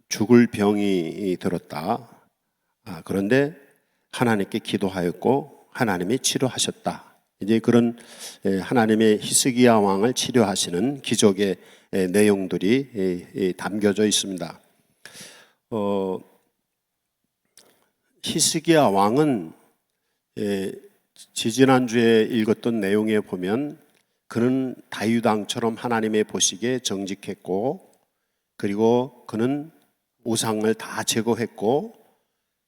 죽을 병이 들었다. 그런데 하나님께 기도하였고 하나님이 치료하셨다. 이제 그런 하나님의 히스기야 왕을 치료하시는 기적의 내용들이 담겨져 있습니다. 히스기야 왕은 지지난주에 읽었던 내용에 보면 그는 다윗 왕처럼 하나님의 보시기에 정직했고, 그리고 그는 우상을 다 제거했고,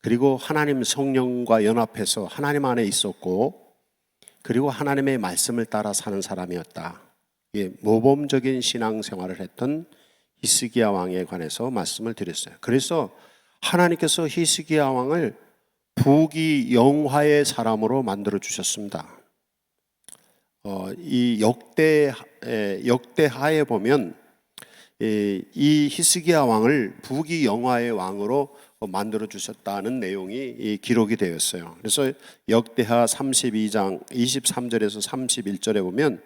그리고 하나님 성령과 연합해서 하나님 안에 있었고, 그리고 하나님의 말씀을 따라 사는 사람이었다. 모범적인 신앙생활을 했던 히스기야 왕에 관해서 말씀을 드렸어요. 그래서 하나님께서 히스기야 왕을 부귀영화의 사람으로 만들어 주셨습니다. 이 역대하에 보면 이 히스기야 왕을 부귀영화의 왕으로 만들어 주셨다는 내용이 기록이 되었어요. 그래서 역대하 32장 23절에서 31절에 보면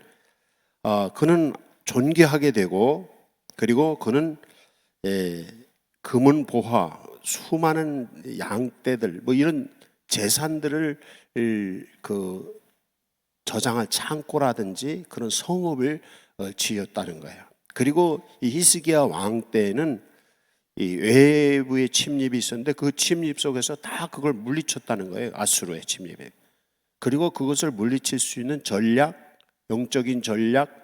그는 존귀하게 되고, 그리고 그는 금은 보화, 수많은 양떼들, 이런 재산들을 저장할 창고라든지 그런 성읍을 지었다는 거예요. 그리고 이 히스기야 왕 때에는 이 외부의 침입이 있었는데 그 침입 속에서 다 그걸 물리쳤다는 거예요. 아수르의 침입에. 그리고 그것을 물리칠 수 있는 전략, 영적인 전략,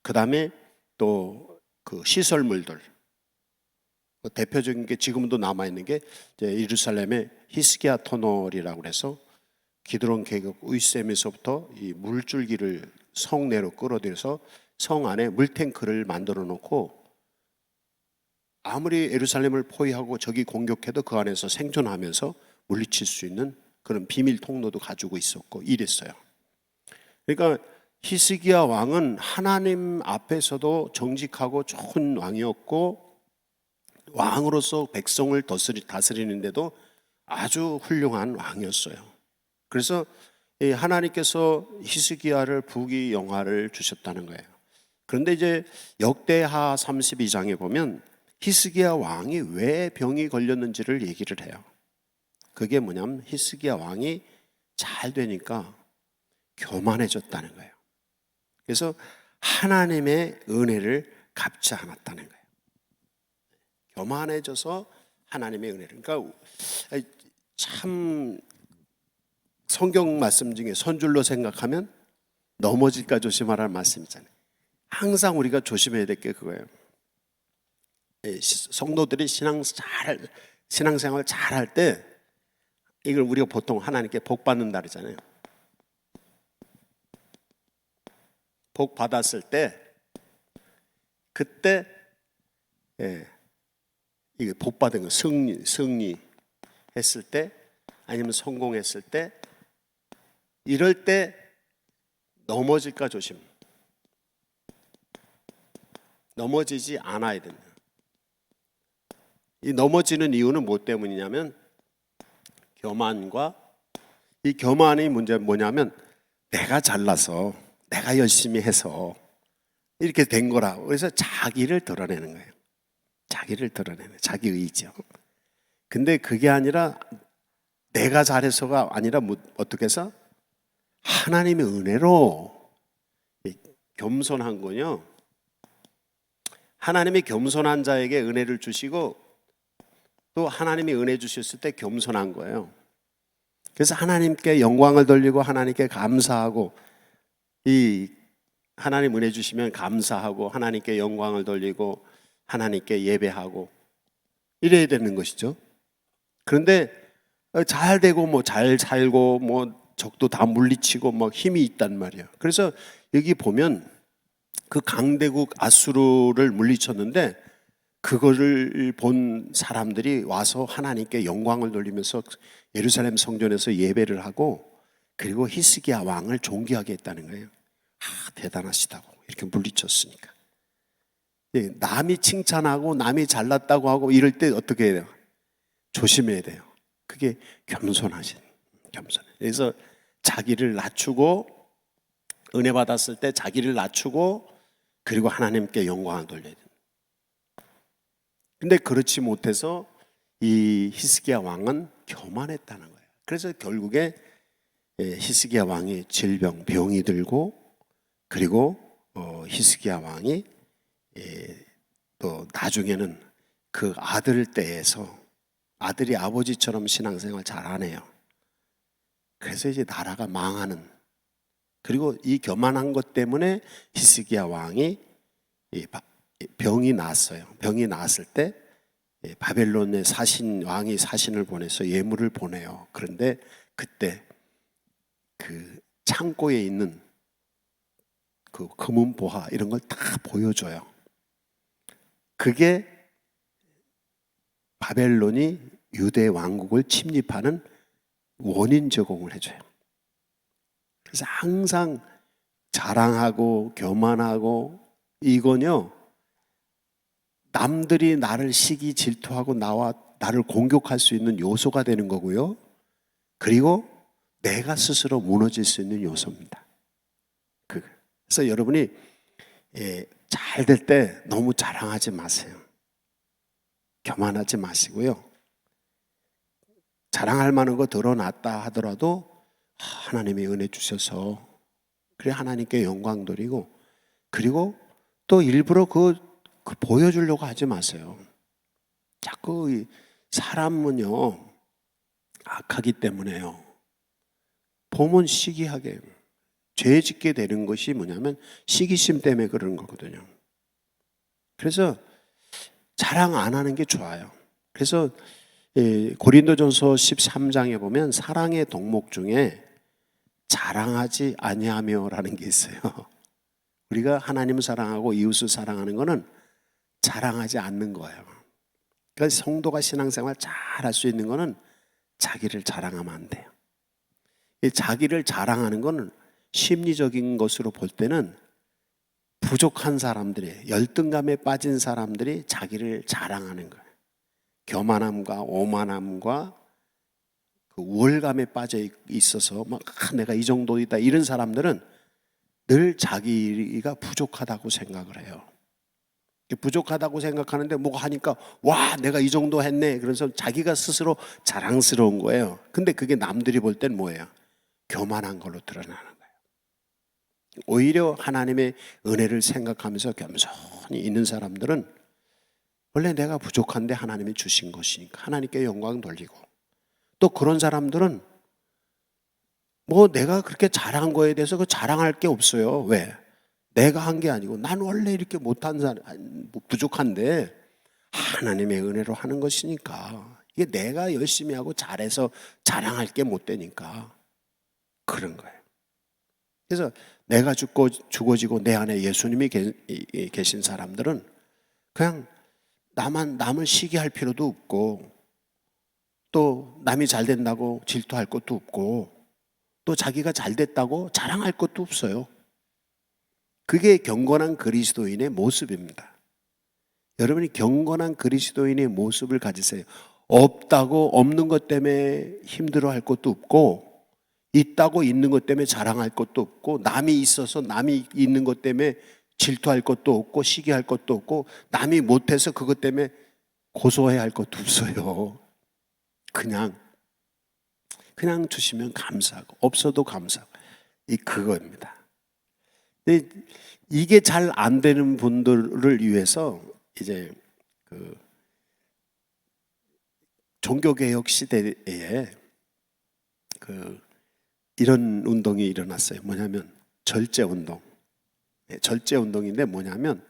그 다음에 또 그 시설물들, 대표적인 게 지금도 남아있는 게 예루살렘의 히스기야 터널이라고 해서 기드론 계곡 윗샘에서부터 이 물줄기를 성 내로 끌어들여서 성 안에 물탱크를 만들어 놓고, 아무리 예루살렘을 포위하고 적이 공격해도 그 안에서 생존하면서 물리칠 수 있는 그런 비밀 통로도 가지고 있었고 이랬어요. 그러니까 히스기야 왕은 하나님 앞에서도 정직하고 좋은 왕이었고, 왕으로서 백성을 다스리는데도 아주 훌륭한 왕이었어요. 그래서 하나님께서 히스기야를 부귀영화를 주셨다는 거예요. 그런데 이제 역대하 32장에 보면 히스기야 왕이 왜 병이 걸렸는지를 얘기를 해요. 그게 뭐냐면 히스기야 왕이 잘 되니까 교만해졌다는 거예요. 그래서 하나님의 은혜를 갚지 않았다는 거예요. 교만해져서 하나님의 은혜를. 그러니까 참 성경 말씀 중에 선줄로 생각하면 넘어질까 조심하라는 말씀이잖아요. 항상 우리가 조심해야 될 게 그거예요. 성도들이 신앙생활 잘할 때 이걸 우리가 보통 하나님께 복 받는다 그러잖아요. 복 받았을 때 그때 이게 복 받은 거 승리 했을 때, 아니면 성공했을 때, 이럴 때 넘어질까 조심. 넘어지지 않아야 된다. 이 넘어지는 이유는 뭐 때문이냐면 교만과, 이 교만의 문제는 뭐냐면 내가 잘나서, 내가 열심히 해서 이렇게 된 거라. 그래서 자기를 드러내는 거예요. 자기를 드러내는, 자기 의지요. 근데 그게 아니라 내가 잘해서가 아니라 어떻게 해서 하나님의 은혜로 겸손한 거요. 하나님이 겸손한 자에게 은혜를 주시고 또 하나님이 은혜 주셨을 때 겸손한 거예요. 그래서 하나님께 영광을 돌리고 하나님께 감사하고, 이 하나님 은혜 주시면 감사하고 하나님께 영광을 돌리고 하나님께 예배하고 이래야 되는 것이죠. 그런데 잘 되고 잘 살고 적도 다 물리치고 힘이 있단 말이에요. 그래서 여기 보면 그 강대국 아수르를 물리쳤는데 그거를 본 사람들이 와서 하나님께 영광을 돌리면서 예루살렘 성전에서 예배를 하고, 그리고 히스기야 왕을 존귀하게 했다는 거예요. 대단하시다고, 이렇게 물리쳤으니까. 남이 칭찬하고 남이 잘났다고 하고 이럴 때 어떻게 해야 돼요? 조심해야 돼요. 그게 겸손하신, 겸손. 그래서 자기를 낮추고, 은혜 받았을 때 자기를 낮추고, 그리고 하나님께 영광을 돌려야 돼요. 근데 그렇지 못해서 이 히스기야 왕은 교만했다는 거예요. 그래서 결국에 히스기야 왕이 병이 들고, 그리고 히스기야 왕이 또 나중에는 그 아들 때에서 아들이 아버지처럼 신앙생활 잘하네요. 그래서 이제 나라가 망하는, 그리고 이 교만한 것 때문에 히스기야 왕이 병이 났어요. 병이 났을 때 바벨론의 왕이 사신을 보내서 예물을 보내요. 그런데 그때 그 창고에 있는 그 금은 보화 이런 걸 다 보여줘요. 그게 바벨론이 유대 왕국을 침입하는 원인 제공을 해줘요. 그래서 항상 자랑하고 교만하고, 이건요 남들이 나를 시기 질투하고 나를 공격할 수 있는 요소가 되는 거고요, 그리고 내가 스스로 무너질 수 있는 요소입니다. 그래서 여러분이 잘 될 때 너무 자랑하지 마세요. 교만하지 마시고요, 자랑할 만한 거 드러났다 하더라도 하나님이 은혜 주셔서 그래 하나님께 영광 드리고, 그리고 또 일부러 그 보여주려고 하지 마세요. 자꾸 사람은요 악하기 때문에요, 보면 시기하게 죄 짓게 되는 것이 뭐냐면 시기심 때문에 그러는 거거든요. 그래서 자랑 안 하는 게 좋아요. 그래서 고린도전서 13장에 보면 사랑의 동목 중에 자랑하지 아니하며라는 게 있어요. 우리가 하나님을 사랑하고 이웃을 사랑하는 것은 자랑하지 않는 거예요. 그러니까 성도가 신앙생활 잘 할 수 있는 것은 자기를 자랑하면 안 돼요. 자기를 자랑하는 것은 심리적인 것으로 볼 때는 부족한 사람들이, 열등감에 빠진 사람들이 자기를 자랑하는 거예요. 교만함과 오만함과 그 우월감에 빠져 있어서 막 내가 이 정도이다 이런 사람들은 늘 자기가 부족하다고 생각을 해요. 부족하다고 생각하는데 뭐가 하니까 와 내가 이 정도 했네, 그래서 자기가 스스로 자랑스러운 거예요. 근데 그게 남들이 볼 땐 뭐예요? 교만한 걸로 드러나는 거예요. 오히려 하나님의 은혜를 생각하면서 겸손히 있는 사람들은 원래 내가 부족한데 하나님이 주신 것이니까 하나님께 영광 돌리고, 또 그런 사람들은 뭐 내가 그렇게 잘한 거에 대해서 그 자랑할 게 없어요. 왜? 내가 한 게 아니고 난 원래 이렇게 못한 사람, 부족한데 하나님의 은혜로 하는 것이니까, 이게 내가 열심히 하고 잘해서 자랑할 게 못 되니까 그런 거예요. 그래서 내가 죽어지고 내 안에 예수님이 계신 사람들은 그냥 남을 시기할 필요도 없고, 또 남이 잘 된다고 질투할 것도 없고, 또 자기가 잘 됐다고 자랑할 것도 없어요. 그게 경건한 그리스도인의 모습입니다. 여러분이 경건한 그리스도인의 모습을 가지세요. 없다고 없는 것 때문에 힘들어할 것도 없고, 있다고 있는 것 때문에 자랑할 것도 없고, 남이 있어서 남이 있는 것 때문에 질투할 것도 없고 시기할 것도 없고, 남이 못해서 그것 때문에 고소해야 할 것도 없어요. 그냥 주시면 감사하고 없어도 감사하고, 그거입니다. 근데 이게 잘 안 되는 분들을 위해서 이제 그 종교개혁 시대에 이런 운동이 일어났어요. 뭐냐면 절제운동. 절제운동인데 뭐냐면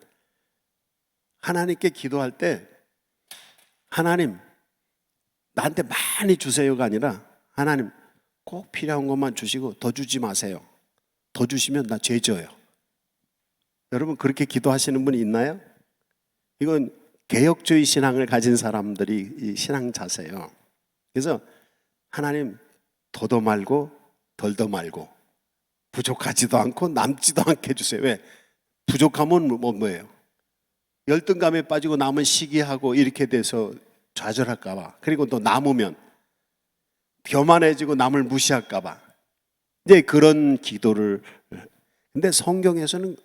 하나님께 기도할 때 하나님 나한테 많이 주세요가 아니라 하나님 꼭 필요한 것만 주시고 더 주지 마세요. 더 주시면 나 죄 져요. 여러분 그렇게 기도하시는 분이 있나요? 이건 개혁주의 신앙을 가진 사람들이 이 신앙 자세예요. 그래서 하나님 더도 말고 덜도 말고 부족하지도 않고 남지도 않게 해주세요. 왜? 부족하면 뭐예요? 열등감에 빠지고 남은 시기하고 이렇게 돼서 좌절할까 봐, 그리고 또 남으면 교만해지고 남을 무시할까 봐 이제 그런 기도를. 근데 성경에서는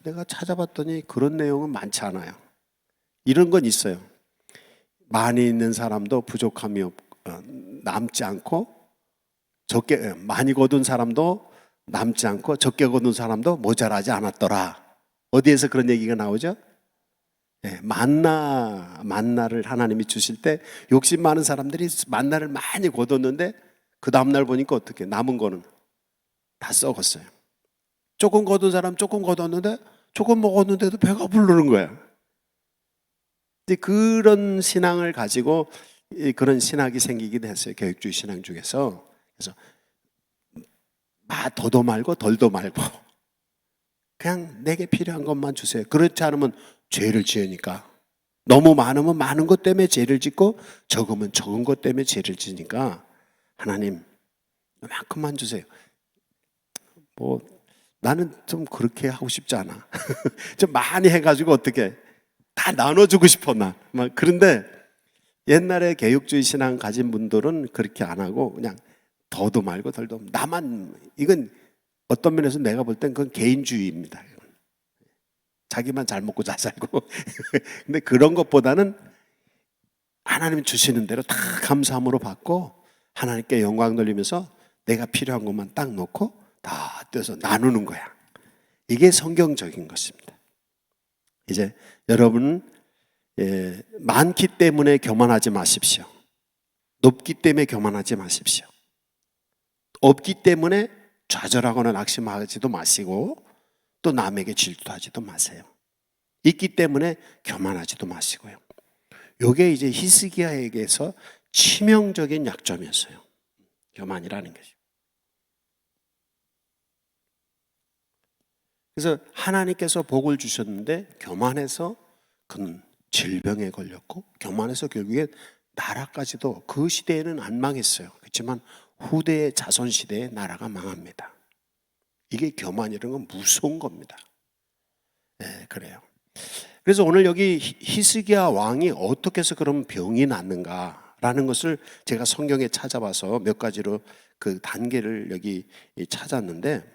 내가 찾아봤더니 그런 내용은 많지 않아요. 이런 건 있어요. 많이 있는 사람도 부족함이 남지 않고, 적게 많이 거둔 사람도 남지 않고 적게 거둔 사람도 모자라지 않았더라. 어디에서 그런 얘기가 나오죠? 네, 만나를 하나님이 주실 때 욕심 많은 사람들이 만나를 많이 거뒀는데 그 다음날 보니까 어떻게 남은 거는 다 썩었어요. 조금 거둔 사람 조금 거뒀는데 조금 먹었는데도 배가 부르는 거야. 이제 그런 신앙을 가지고 그런 신학이 생기긴 했어요. 교육주의 신앙 중에서. 그래서 더도 말고 덜도 말고 그냥 내게 필요한 것만 주세요. 그렇지 않으면 죄를 지으니까. 너무 많으면 많은 것 때문에 죄를 짓고 적으면 적은 것 때문에 죄를 지니까 하나님 이만큼만 주세요. 뭐 나는 좀 그렇게 하고 싶지 않아. 좀 많이 해가지고 어떻게 다 나눠주고 싶어 나. 막 그런데 옛날에 개혁주의 신앙 가진 분들은 그렇게 안 하고 그냥 더도 말고 덜도 나만. 이건 어떤 면에서 내가 볼 땐 그건 개인주의입니다. 자기만 잘 먹고 잘 살고. 근데 그런 것보다는 하나님 주시는 대로 다 감사함으로 받고 하나님께 영광 돌리면서 내가 필요한 것만 딱 놓고 다 떼서 나누는 거야. 이게 성경적인 것입니다. 이제 여러분 많기 때문에 교만하지 마십시오. 높기 때문에 교만하지 마십시오. 없기 때문에 좌절하거나 낙심하지도 마시고 또 남에게 질투하지도 마세요. 있기 때문에 교만하지도 마시고요. 이게 이제 히스기야에게서 치명적인 약점이었어요. 교만이라는 것이. 그래서 하나님께서 복을 주셨는데 교만해서 그는 질병에 걸렸고 교만해서 결국에 나라까지도 그 시대에는 안 망했어요. 그렇지만 후대의 자손 시대에 나라가 망합니다. 이게 교만이라는 건 무서운 겁니다. 네, 그래요. 그래서 오늘 여기 히스기야 왕이 어떻게 해서 그런 병이 났는가라는 것을 제가 성경에 찾아봐서 몇 가지로 그 단계를 여기 찾았는데,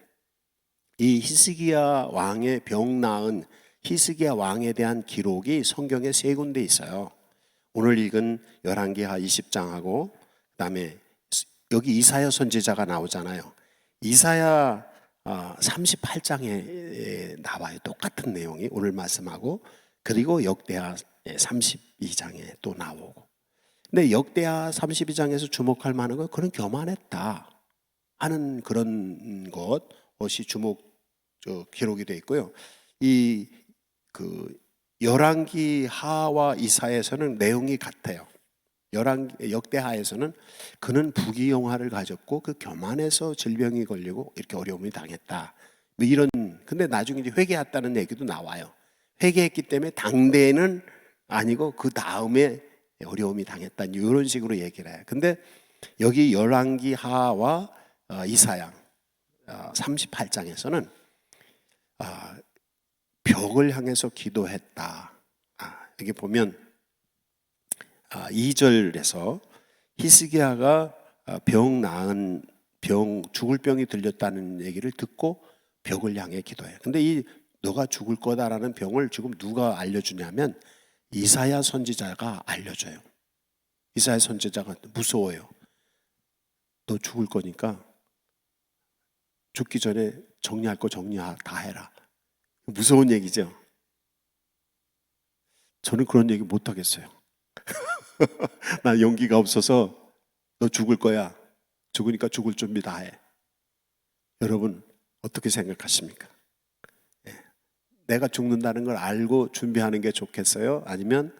이 히스기야 왕의 병 나은 히스기야 왕에 대한 기록이 성경에 세 군데 있어요. 오늘 읽은 열왕기하 20장하고 그다음에 여기 이사야 선지자가 나오잖아요. 이사야 38장에 나와요. 똑같은 내용이 오늘 말씀하고, 그리고 역대하 32장에 또 나오고. 근데 역대하 32장에서 주목할 만한 건 그는 교만했다 하는 그런 것이 기록이 되어 있고요. 그 열왕기하와 이사야에서는 내용이 같아요. 역대하에서는 그는 부귀영화를 가졌고 그 교만해서 질병이 걸리고 이렇게 어려움이 당했다. 뭐 이런. 근데 나중에 이제 회개했다는 얘기도 나와요. 회개했기 때문에 당대에는 아니고 그 다음에 어려움이 당했다. 이런 식으로 얘기를 해요. 근데 여기 열왕기하와 이사야 38장에서는 벽을 향해서 기도했다. 여기 보면 2절에서 히스기야가 죽을 병이 들렸다는 얘기를 듣고 벽을 향해 기도해요. 근데 이 너가 죽을 거다라는 병을 지금 누가 알려주냐면 이사야 선지자가 알려줘요. 이사야 선지자가 무서워요. 너 죽을 거니까 죽기 전에 정리할 거 다 해라. 무서운 얘기죠. 저는 그런 얘기 못 하겠어요. 나 용기가 없어서 너 죽을 거야. 죽으니까 죽을 준비 다 해. 여러분 어떻게 생각하십니까? 내가 죽는다는 걸 알고 준비하는 게 좋겠어요? 아니면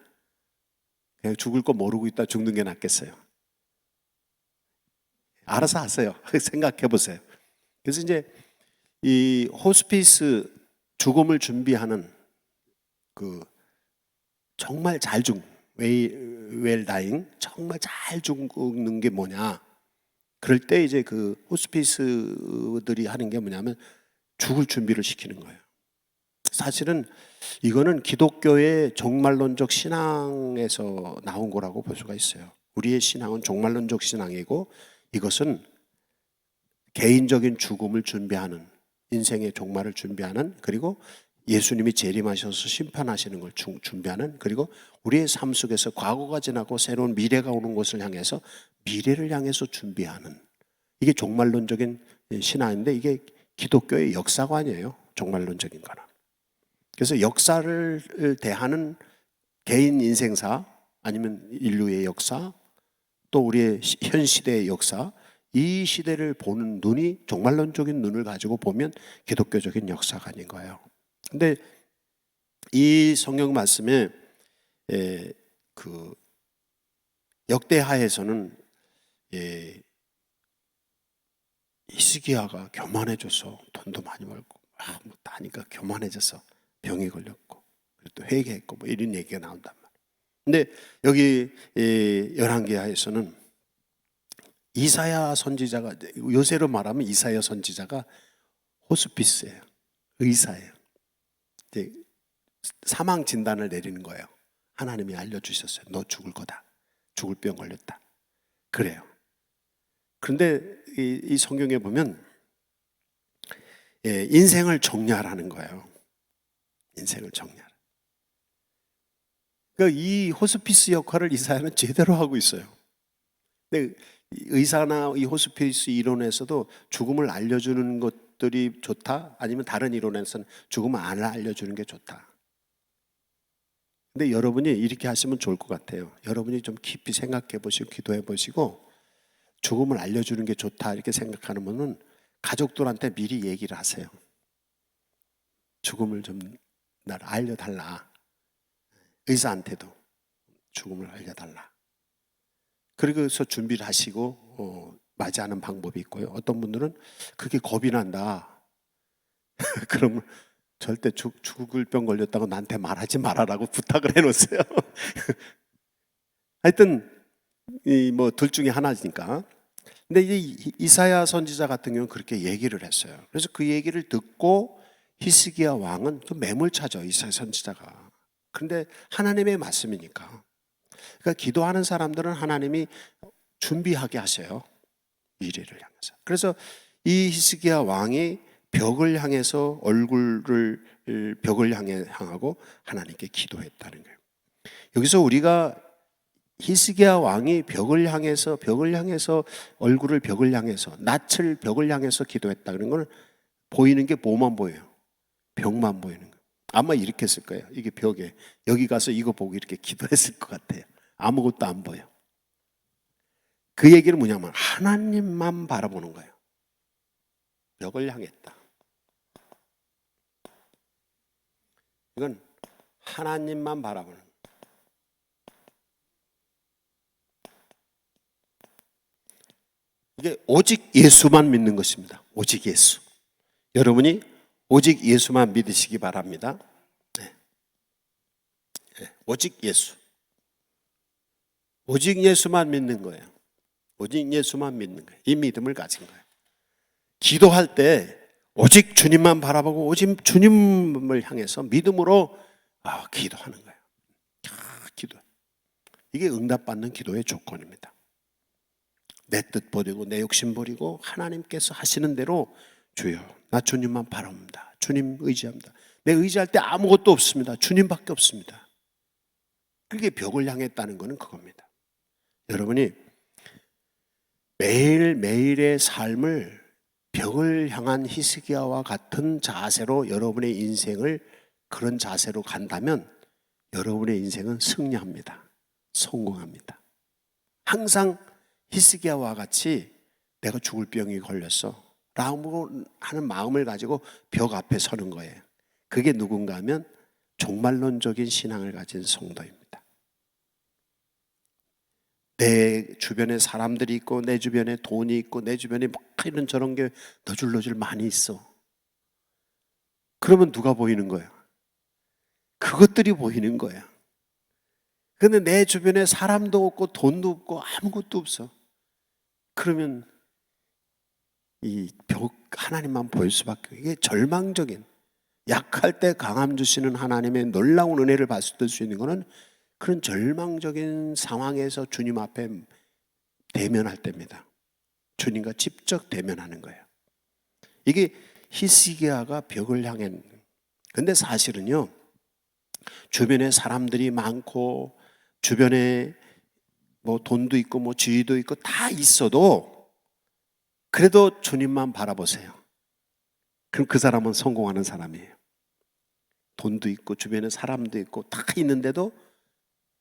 그냥 죽을 거 모르고 있다 죽는 게 낫겠어요? 알아서 하세요. 생각해 보세요. 그래서 이제 이 호스피스 죽음을 준비하는 그 정말 잘 웰 다잉, 정말 잘 죽는 게 뭐냐? 그럴 때 이제 그 호스피스들이 하는 게 뭐냐면 죽을 준비를 시키는 거예요. 사실은 이거는 기독교의 종말론적 신앙에서 나온 거라고 볼 수가 있어요. 우리의 신앙은 종말론적 신앙이고 이것은 개인적인 죽음을 준비하는, 인생의 종말을 준비하는, 그리고 예수님이 재림하셔서 심판하시는 걸 준비하는, 그리고 우리의 삶 속에서 과거가 지나고 새로운 미래가 오는 것을 향해서 미래를 향해서 준비하는, 이게 종말론적인 신앙인데 이게 기독교의 역사관이에요. 종말론적인 거는. 그래서 역사를 대하는 개인 인생사 아니면 인류의 역사 또 우리의 현 시대의 역사, 이 시대를 보는 눈이 종말론적인 눈을 가지고 보면 기독교적인 역사관인 거예요. 근데 이 성경 말씀에 그 역대하에서는 히스기야가 교만해져서 돈도 많이 벌고 뭐 다니까 교만해져서 병이 걸렸고 또 회개했고 뭐 이런 얘기가 나온단 말이에요. 근데 여기 열왕기하에서는 이사야 선지자가, 요새로 말하면 이사야 선지자가 호스피스예요. 의사예요. 이제 사망 진단을 내리는 거예요. 하나님이 알려주셨어요. 너 죽을 거다. 죽을 병 걸렸다. 그래요. 그런데 이 성경에 보면 인생을 정리하라는 거예요. 인생을 정리하라. 그러니까 이 호스피스 역할을 이사야는 제대로 하고 있어요. 근데 의사나 이 호스피스 이론에서도 죽음을 알려주는 것들이 좋다, 아니면 다른 이론에서는 죽음을 안 알려주는 게 좋다. 근데 여러분이 이렇게 하시면 좋을 것 같아요. 여러분이 좀 깊이 생각해 보시고 기도해 보시고 죽음을 알려주는 게 좋다 이렇게 생각하는 분은 가족들한테 미리 얘기를 하세요. 죽음을 좀 날 알려달라. 의사한테도 죽음을 알려달라. 그래서 준비를 하시고 맞이하는 방법이 있고요. 어떤 분들은 그게 겁이 난다. 그러면 절대 죽을 병 걸렸다고 나한테 말하지 말아라고 부탁을 해놓으세요. 하여튼 뭐 둘 중에 하나니까. 근데 이사야 선지자 같은 경우는 그렇게 얘기를 했어요. 그래서 그 얘기를 듣고 히스기야 왕은 좀 매몰차죠, 이사야 선지자가. 그런데 하나님의 말씀이니까. 그러니까 기도하는 사람들은 하나님이 준비하게 하셔요. 미래를 향해서. 그래서 이 히스기야 왕이 벽을 향해서 얼굴을 벽을 향하고 하나님께 기도했다는 거예요. 여기서 우리가 히스기야 왕이 벽을 향해서 얼굴을 벽을 향해서 낯을 벽을 향해서 기도했다는 건 보이는 게 뭐만 보여요? 벽만 보이는 거예요. 아마 이렇게 했을 거예요. 이게 벽에 여기 가서 이거 보고 이렇게 기도했을 것 같아요. 아무것도 안 보여. 그 얘기는 뭐냐면 하나님만 바라보는 거예요. 벽을 향했다. 이건 하나님만 바라보는 거예요. 이게 오직 예수만 믿는 것입니다. 오직 예수. 여러분이 오직 예수만 믿으시기 바랍니다. 네. 네. 오직 예수. 오직 예수만 믿는 거예요. 오직 예수만 믿는 거예요. 이 믿음을 가진 거예요. 기도할 때 오직 주님만 바라보고 오직 주님을 향해서 믿음으로 기도하는 거예요. 기도. 이게 응답받는 기도의 조건입니다. 내 뜻 버리고 내 욕심 버리고 하나님께서 하시는 대로 주여 나 주님만 바라봅니다. 주님 의지합니다. 내 의지할 때 아무것도 없습니다. 주님밖에 없습니다. 그게 벽을 향했다는 것은 그겁니다. 여러분이 매일매일의 삶을 벽을 향한 히스기야와 같은 자세로 여러분의 인생을 그런 자세로 간다면 여러분의 인생은 승리합니다. 성공합니다. 항상 히스기야와 같이 내가 죽을 병이 걸렸어 라고 하는 마음을 가지고 벽 앞에 서는 거예요. 그게 누군가 하면 종말론적인 신앙을 가진 성도입니다. 내 주변에 사람들이 있고 내 주변에 돈이 있고 내 주변에 막 이런 저런 게 너줄너줄 많이 있어. 그러면 누가 보이는 거야? 그것들이 보이는 거야. 근데 내 주변에 사람도 없고 돈도 없고 아무것도 없어. 그러면 이 벽 하나님만 보일 수밖에. 이게 절망적인, 약할 때 강함 주시는 하나님의 놀라운 은혜를 받을 수 있는 것은 그런 절망적인 상황에서 주님 앞에 대면할 때입니다. 주님과 직접 대면하는 거예요. 이게 히스기야가 벽을 향한, 근데 사실은요, 주변에 사람들이 많고 주변에 뭐 돈도 있고 뭐 지위도 있고 다 있어도 그래도 주님만 바라보세요. 그럼 그 사람은 성공하는 사람이에요. 돈도 있고 주변에 사람도 있고 다 있는데도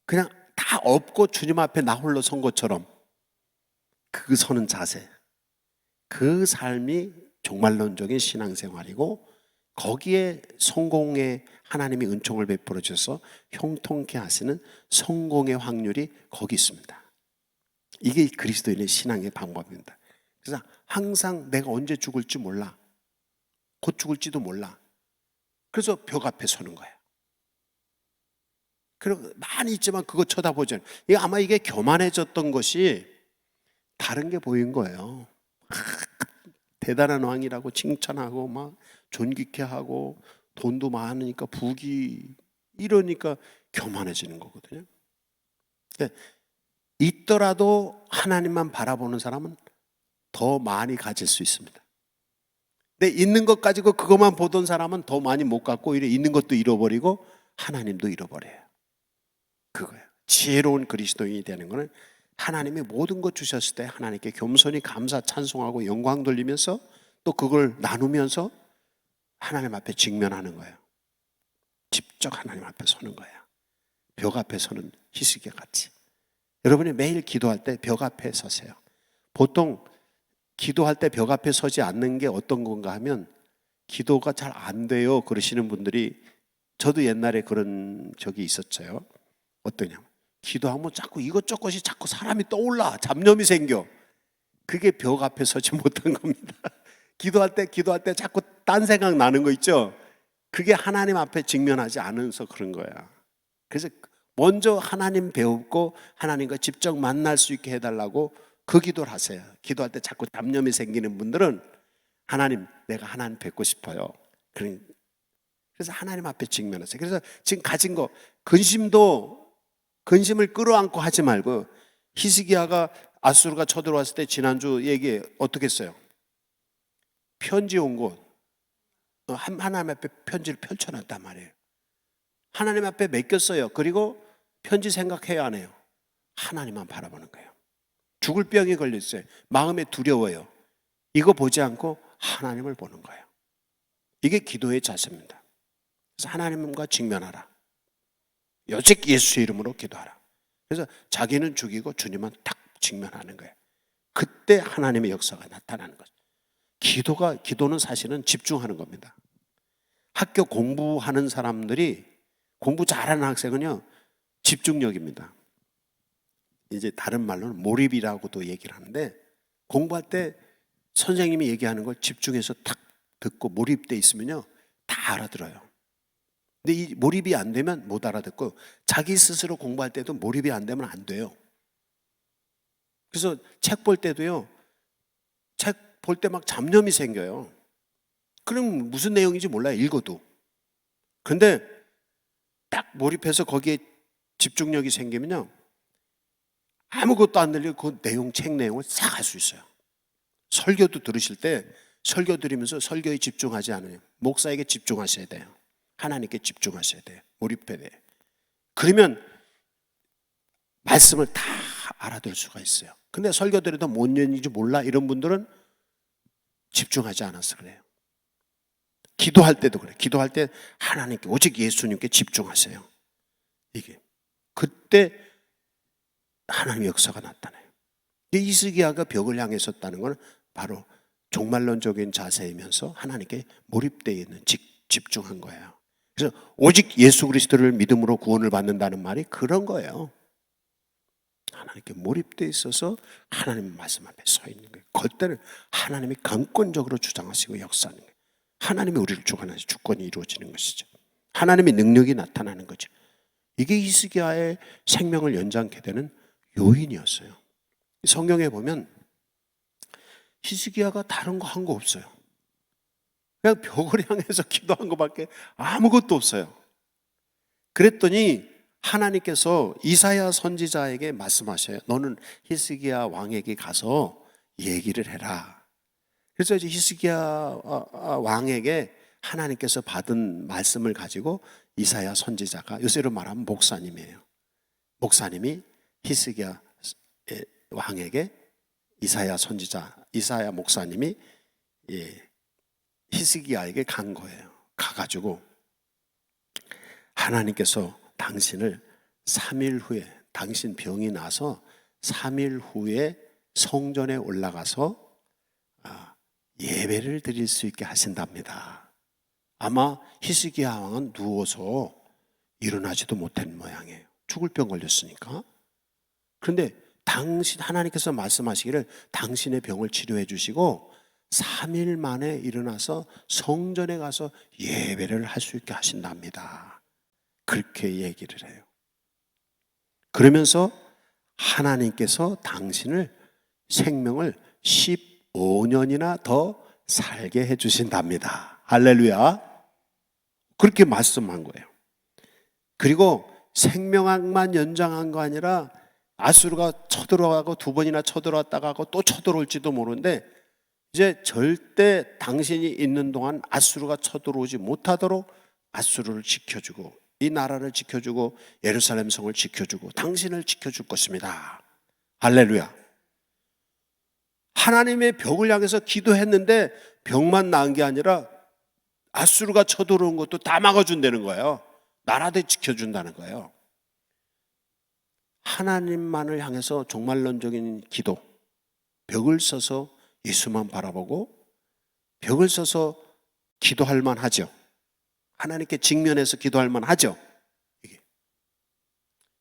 그냥 다 없고 주님 앞에 나 홀로 선 것처럼 그 서는 자세, 그 삶이 종말론적인 신앙생활이고, 거기에 성공의 하나님이 은총을 베풀어 주셔서 형통케 하시는 성공의 확률이 거기 있습니다. 이게 그리스도인의 신앙의 방법입니다. 그래서 항상 내가 언제 죽을지 몰라, 곧 죽을지도 몰라. 그래서 벽 앞에 서는 거예요. 그리고 많이 있지만 그거 쳐다보죠. 아마 이게 교만해졌던 것이 다른 게 보인 거예요. 대단한 왕이라고 칭찬하고 막 존귀케 하고 돈도 많으니까 부귀 이러니까 교만해지는 거거든요. 있더라도 하나님만 바라보는 사람은 더 많이 가질 수 있습니다. 근데 있는 것 가지고 그것만 보던 사람은 더 많이 못 갖고 오히려 있는 것도 잃어버리고 하나님도 잃어버려요. 그거예요. 지혜로운 그리스도인이 되는 것은 하나님이 모든 것 주셨을 때 하나님께 겸손히 감사 찬송하고 영광 돌리면서 또 그걸 나누면서 하나님 앞에 직면하는 거예요. 직접 하나님 앞에 서는 거예요. 벽 앞에 서는 히스기야 같이. 여러분이 매일 기도할 때 벽 앞에 서세요. 보통 기도할 때 벽 앞에 서지 않는 게 어떤 건가 하면 기도가 잘 안 돼요 그러시는 분들이, 저도 옛날에 그런 적이 있었어요. 어떠냐, 기도하면 자꾸 이것저것이 자꾸 사람이 떠올라, 잡념이 생겨. 그게 벽 앞에 서지 못한 겁니다. 기도할 때 자꾸 딴 생각 나는 거 있죠. 그게 하나님 앞에 직면하지 않아서 그런 거야. 그래서 먼저 하나님 배우고 하나님과 직접 만날 수 있게 해달라고 그 기도를 하세요. 기도할 때 자꾸 잡념이 생기는 분들은 하나님, 내가 하나님 뵙고 싶어요. 그래서 하나님 앞에 직면하세요. 그래서 지금 가진 거, 근심을 끌어안고 하지 말고, 히스기야가 아수르가 쳐들어왔을 때 지난주 얘기 어떻게 했어요? 편지 온 곳, 하나님 앞에 편지를 펼쳐놨단 말이에요. 하나님 앞에 맡겼어요. 그리고 편지 생각해야 안 해요. 하나님만 바라보는 거예요. 죽을 병이 걸렸어요. 마음에 두려워요. 이거 보지 않고 하나님을 보는 거예요. 이게 기도의 자세입니다. 그래서 하나님과 직면하라. 오직 예수의 이름으로 기도하라. 그래서 자기는 죽이고 주님은 딱 직면하는 거예요. 그때 하나님의 역사가 나타나는 거죠. 기도는 사실은 집중하는 겁니다. 학교 공부하는 사람들이, 공부 잘하는 학생은요, 집중력입니다. 이제 다른 말로는 몰입이라고도 얘기를 하는데, 공부할 때 선생님이 얘기하는 걸 집중해서 탁 듣고 몰입돼 있으면요, 다 알아들어요. 근데 이 몰입이 안 되면 못 알아듣고, 자기 스스로 공부할 때도 몰입이 안 되면 안 돼요. 그래서 책 볼 때도요, 책 볼 때 막 잡념이 생겨요. 그럼 무슨 내용인지 몰라요, 읽어도. 근데 딱 몰입해서 거기에 집중력이 생기면요, 아무것도 안 들리고 그 책 내용을 싹 알 수 있어요. 설교도 들으실 때 설교 들으면서 설교에 집중하지 않아요. 목사에게 집중하셔야 돼요. 하나님께 집중하셔야 돼요. 몰입해야 돼요. 그러면 말씀을 다 알아들 수가 있어요. 근데 설교 들어도 뭔 얘기인지 몰라 이런 분들은 집중하지 않아서 그래요. 기도할 때도 그래요. 기도할 때 하나님께, 오직 예수님께 집중하세요. 이게 그때 하나님의 역사가 나타나요. 히스기야가 벽을 향해 섰다는 건 바로 종말론적인 자세이면서 하나님께 몰입되어 있는 집중한 거예요. 그래서 오직 예수 그리스도를 믿음으로 구원을 받는다는 말이 그런 거예요. 하나님께 몰입되어 있어서 하나님 말씀 앞에 서 있는 거예요. 그때는 하나님이 강권적으로 주장하시고 역사하는 거예요. 하나님이 우리를 주관하시 주권이 이루어지는 것이죠. 하나님의 능력이 나타나는 거죠. 이게 히스기야의 생명을 연장케 되는 요인이었어요. 성경에 보면 히스기야가 다른 거 한 거 없어요. 그냥 벽을 향해서 기도한 것밖에 아무것도 없어요. 그랬더니 하나님께서 이사야 선지자에게 말씀하셔요. 너는 히스기야 왕에게 가서 얘기를 해라. 그래서 이제 히스기야 왕에게 하나님께서 받은 말씀을 가지고 이사야 선지자가, 요새로 말하면 목사님이에요. 목사님이 히스기야 왕에게 이사야 선지자, 이사야 목사님이 히스기야에게 간 거예요. 가가지고 하나님께서 당신을 3일 후에, 당신 병이 나서 3일 후에 성전에 올라가서 예배를 드릴 수 있게 하신답니다. 아마 히스기야 왕은 누워서 일어나지도 못한 모양이에요. 죽을 병 걸렸으니까. 그런데 하나님께서 말씀하시기를 당신의 병을 치료해 주시고 3일 만에 일어나서 성전에 가서 예배를 할 수 있게 하신답니다. 그렇게 얘기를 해요. 그러면서 하나님께서 당신을 생명을 15년이나 더 살게 해 주신답니다. 할렐루야. 그렇게 말씀한 거예요. 그리고 생명학만 연장한 거 아니라 아수르가 쳐들어가고 2번이나 쳐들어왔다가 하고 또 쳐들어올지도 모르는데 이제 절대 당신이 있는 동안 아수르가 쳐들어오지 못하도록 아수르를 지켜주고 이 나라를 지켜주고 예루살렘 성을 지켜주고 당신을 지켜줄 것입니다. 할렐루야. 하나님의 벽을 향해서 기도했는데 벽만 나은 게 아니라 아수르가 쳐들어온 것도 다 막아준다는 거예요. 나라도 지켜준다는 거예요. 하나님만을 향해서 종말론적인 기도, 벽을 서서 예수만 바라보고 벽을 서서 기도할 만하죠. 하나님께 직면해서 기도할 만하죠.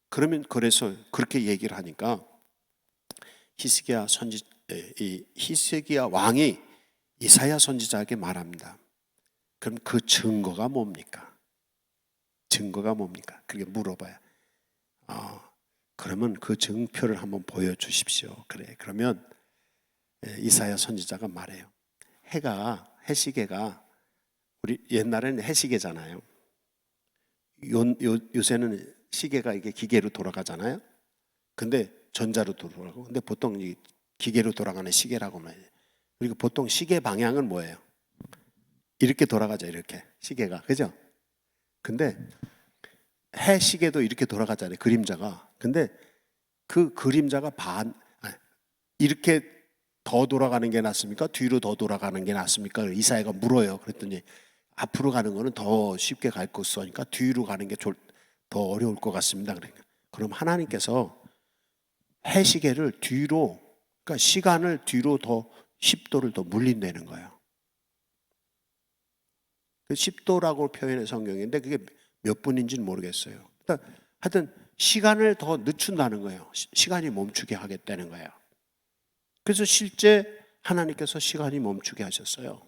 그러면 그래서 그렇게 얘기를 하니까 히스기야 왕이 이사야 선지자에게 말합니다. 그럼 그 증거가 뭡니까? 증거가 뭡니까? 그렇게 물어봐요. 그러면 그 증표를 한번 보여주십시오. 그래. 그러면 이사야 선지자가 말해요. 해시계가 우리 옛날에는 해시계잖아요. 요새는 시계가 이게 기계로 돌아가잖아요. 근데 전자로 돌아가고. 근데 보통 이 기계로 돌아가는 시계라고 말해요. 그리고 보통 시계 방향은 뭐예요? 이렇게 돌아가죠. 이렇게 시계가, 그죠? 근데 해시계도 이렇게 돌아가잖아요. 그림자가. 근데 그 그림자가 이렇게 더 돌아가는 게 낫습니까? 뒤로 더 돌아가는 게 낫습니까? 이사야가 물어요. 그랬더니 앞으로 가는 거는 더 쉽게 갈 것이니까 뒤로 가는 게 더 어려울 것 같습니다. 그러니까 그럼 하나님께서 해시계를 뒤로, 그러니까 시간을 뒤로 더 10도를 더 물린다는 거예요. 10도라고 표현의 성경인데 그게 몇 분인지는 모르겠어요. 하여튼 시간을 더 늦춘다는 거예요. 시간이 멈추게 하겠다는 거예요. 그래서 실제 하나님께서 시간이 멈추게 하셨어요.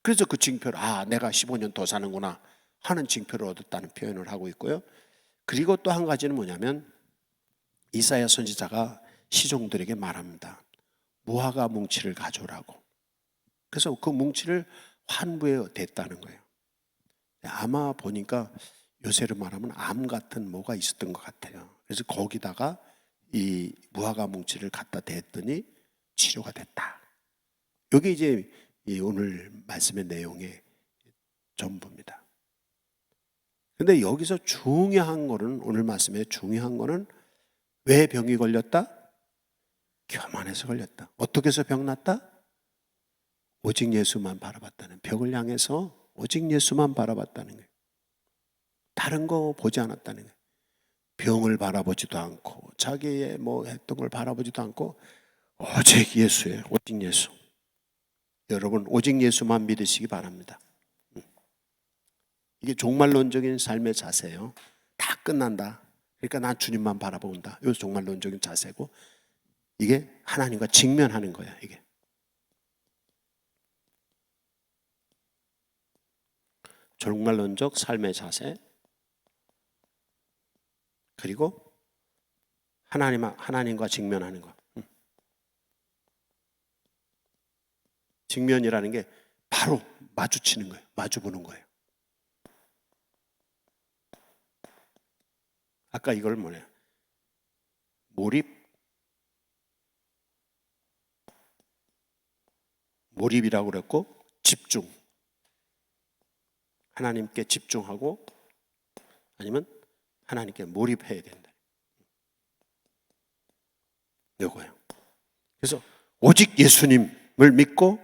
그래서 그 징표를 내가 15년 더 사는구나 하는 징표를 얻었다는 표현을 하고 있고요. 그리고 또 한 가지는 뭐냐면 이사야 선지자가 시종들에게 말합니다. 무화과 뭉치를 가져오라고. 그래서 그 뭉치를 환부에 댔다는 거예요. 아마 보니까 요새로 말하면 암 같은 뭐가 있었던 것 같아요. 그래서 거기다가 이 무화과 뭉치를 갖다 댔더니 치료가 됐다. 이게 이제 오늘 말씀의 내용의 전부입니다. 근데 여기서 중요한 거는, 오늘 말씀에 중요한 거는 왜 병이 걸렸다? 교만해서 걸렸다. 어떻게 해서 병 났다? 오직 예수만 바라봤다는, 벽을 향해서 오직 예수만 바라봤다는 거예요. 다른 거 보지 않았다는 거예요. 병을 바라보지도 않고 자기의 했던 걸 바라보지도 않고 오직 예수예요. 오직 예수. 여러분 오직 예수만 믿으시기 바랍니다. 이게 종말론적인 삶의 자세예요. 다 끝난다. 그러니까 난 주님만 바라본다. 이것이 종말론적인 자세고 이게 하나님과 직면하는 거야. 이게 종말론적 삶의 자세, 그리고 하나님과 직면하는 거. 직면이라는 게 바로 마주치는 거예요. 마주보는 거예요. 아까 이걸 몰입이라고 그랬고 집중. 하나님께 집중하고 아니면 하나님께 몰입해야 된다. 이거예요. 그래서 오직 예수님을 믿고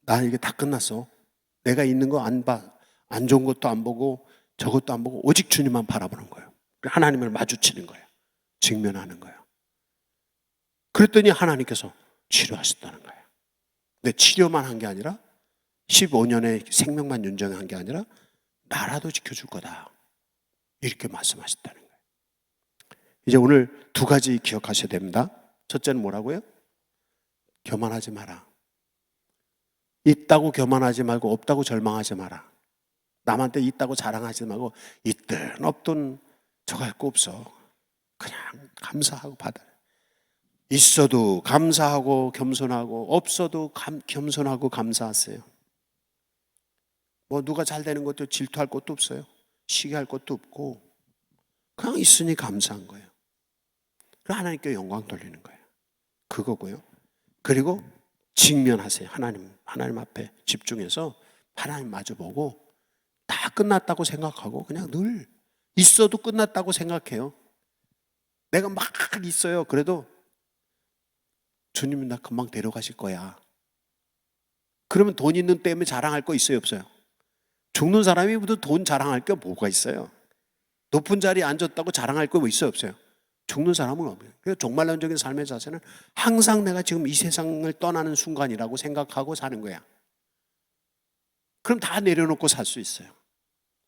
나 이게 다 끝났어. 내가 있는 거 안 봐. 안 좋은 것도 안 보고 저것도 안 보고 오직 주님만 바라보는 거예요. 하나님을 마주치는 거예요. 직면하는 거예요. 그랬더니 하나님께서 치료하셨다는 거예요. 근데 치료만 한 게 아니라 15년의 생명만 윤정한 게 아니라 나라도 지켜줄 거다. 이렇게 말씀하셨다는 거예요. 이제 오늘 두 가지 기억하셔야 됩니다. 첫째는 뭐라고요? 교만하지 마라. 있다고 교만하지 말고 없다고 절망하지 마라. 남한테 있다고 자랑하지 말고 있든 없든 저거 할 거 없어. 그냥 감사하고 받아요. 있어도 감사하고 겸손하고 없어도 겸손하고 감사하세요. 뭐 누가 잘 되는 것도 질투할 것도 없어요. 시기할 것도 없고 그냥 있으니 감사한 거예요. 하나님께 영광 돌리는 거예요. 그거고요. 그리고 직면하세요. 하나님 앞에 집중해서 하나님 마주보고 다 끝났다고 생각하고 그냥 늘 있어도 끝났다고 생각해요. 내가 막 있어요. 그래도 주님이 나 금방 데려가실 거야. 그러면 돈 있는 때문에 자랑할 거 있어요, 없어요? 죽는 사람이 돈 자랑할 게 뭐가 있어요? 높은 자리에 앉았다고 자랑할 거 뭐 있어요, 없어요? 죽는 사람은 없어요. 그래서 종말론적인 삶의 자세는 항상 내가 지금 이 세상을 떠나는 순간이라고 생각하고 사는 거야. 그럼 다 내려놓고 살 수 있어요.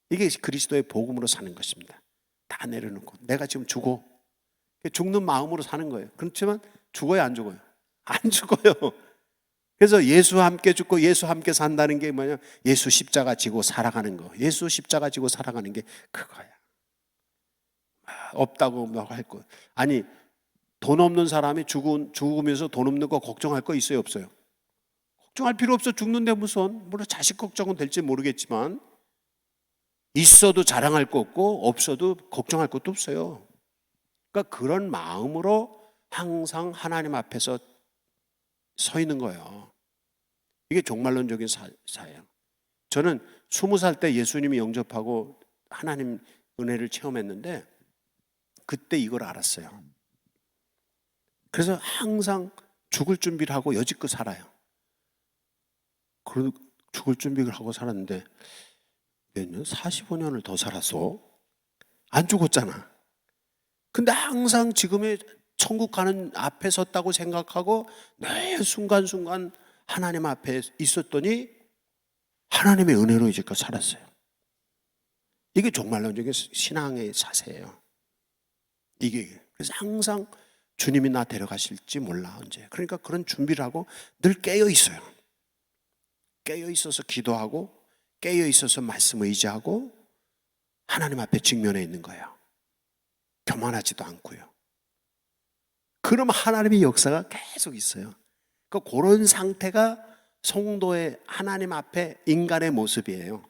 이게 그리스도의 복음으로 사는 것입니다. 다 내려놓고 내가 지금 죽는 마음으로 사는 거예요. 그렇지만 죽어요, 안 죽어요? 안 죽어요. 그래서 예수와 함께 죽고 예수와 함께 산다는 게 뭐냐? 예수 십자가 지고 살아가는 거. 예수 십자가 지고 살아가는 게 그거야. 없다고 막 할 거. 아니 돈 없는 사람이 죽으면서 돈 없는 거 걱정할 거 있어요, 없어요? 걱정할 필요 없어. 죽는데 무슨 물론 자식 걱정은 될지 모르겠지만 있어도 자랑할 거 없고 없어도 걱정할 것도 없어요. 그러니까 그런 마음으로 항상 하나님 앞에서 서 있는 거예요. 이게 종말론적인 사예요. 저는 20살 때 예수님이 영접하고 하나님 은혜를 체험했는데 그때 이걸 알았어요. 그래서 항상 죽을 준비를 하고 여지껏 살아요. 그리고 죽을 준비를 하고 살았는데 몇 년? 45년을 더 살았어. 안 죽었잖아. 근데 항상 지금의 천국 가는 앞에 섰다고 생각하고 매 순간순간 하나님 앞에 있었더니 하나님의 은혜로 이제껏 살았어요. 이게 종말론적인 신앙의 자세예요. 이게 그래서 항상 주님이 나 데려가실지 몰라 언제. 그러니까 그런 준비를 하고 늘 깨어 있어요. 깨어 있어서 기도하고 깨어 있어서 말씀 의지하고 하나님 앞에 직면해 있는 거예요. 교만하지도 않고요. 그러면 하나님의 역사가 계속 있어요. 그러니까 그런 상태가 성도의 하나님 앞에 인간의 모습이에요.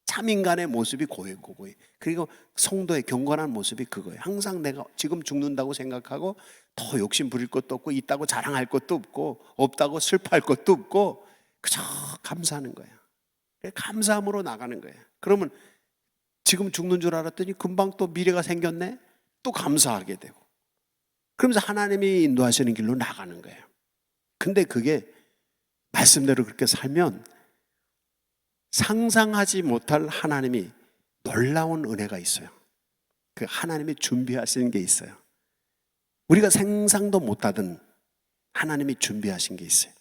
참 인간의 모습이 그거예요. 그리고 성도의 경건한 모습이 그거예요. 항상 내가 지금 죽는다고 생각하고 더 욕심 부릴 것도 없고 있다고 자랑할 것도 없고 없다고 슬퍼할 것도 없고 그저 감사하는 거예요. 감사함으로 나가는 거예요. 그러면 지금 죽는 줄 알았더니 금방 또 미래가 생겼네? 또 감사하게 되고 그러면서 하나님이 인도하시는 길로 나가는 거예요. 근데 그게 말씀대로 그렇게 살면 상상하지 못할 하나님이 놀라운 은혜가 있어요. 그 하나님이 준비하신 게 있어요. 우리가 상상도 못하던 하나님이 준비하신 게 있어요.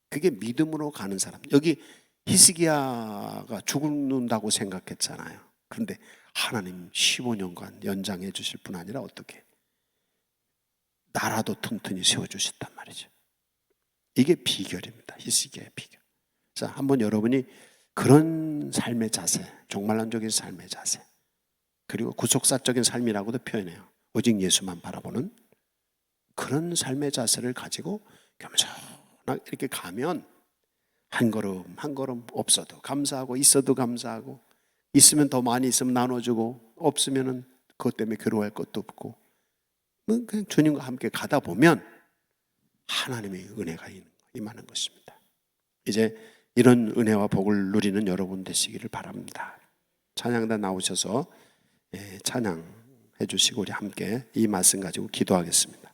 그게 믿음으로 가는 사람. 여기 히스기야가 죽는다고 생각했잖아요. 그런데 하나님 15년간 연장해 주실 뿐 아니라 어떻게 나라도 튼튼히 세워주셨단 말이죠. 이게 비결입니다. 히스기야의 비결. 자, 한번 여러분이 그런 삶의 자세, 종말론적인 삶의 자세, 그리고 구속사적인 삶이라고도 표현해요. 오직 예수만 바라보는 그런 삶의 자세를 가지고 겸손하게 이렇게 가면 한 걸음 한 걸음 없어도 감사하고 있어도 감사하고 있으면 더 많이 있으면 나눠주고 없으면 그것 때문에 괴로워할 것도 없고 그냥 주님과 함께 가다 보면 하나님의 은혜가 임하는 것입니다. 이제 이런 은혜와 복을 누리는 여러분 되시기를 바랍니다. 찬양단 나오셔서 찬양해 주시고 우리 함께 이 말씀 가지고 기도하겠습니다.